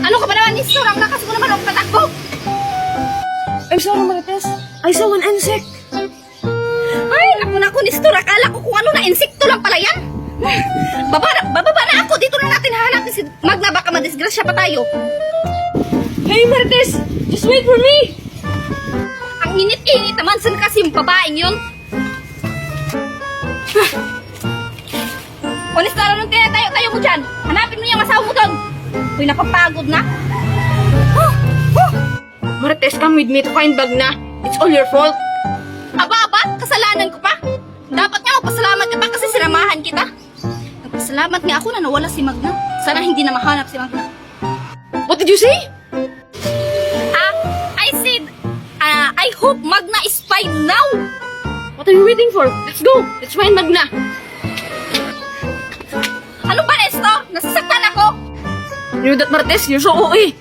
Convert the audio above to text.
Ano ka ba naman, Nestor? Ang lakas mo naman ang patakbo. I'm sorry, Marites. I saw an insect. Ay, naku, Nestor. Akala ko kung ano na insekto lang pala yan. Bababa na ako. Dito na natin hahanapin si Magna. Baka madisgrasya pa tayo. Hey, Marites! Just wait for me! Ang init-init naman. Saan kasi yung babaeng yun? O, Nestor, anong tayo mo dyan? Hanapin mo yung asawa mo doon. Uy, napapagod na. Marites, come with me to find Magna. It's all your fault. Aba, kasalanan ko pa. Dapat nga magpasalamat ka pa kasi sinamahan kita. Nagpasalamat nga ako na nawala si Magna. Sana hindi na mahanap si Magna. What did you say? I said, I hope Magna is fine now. What are you waiting for? Let's go! Let's find Magna! Ano ba, Nestor? Nasasaktan ako. You know that, Marites? You're so OA!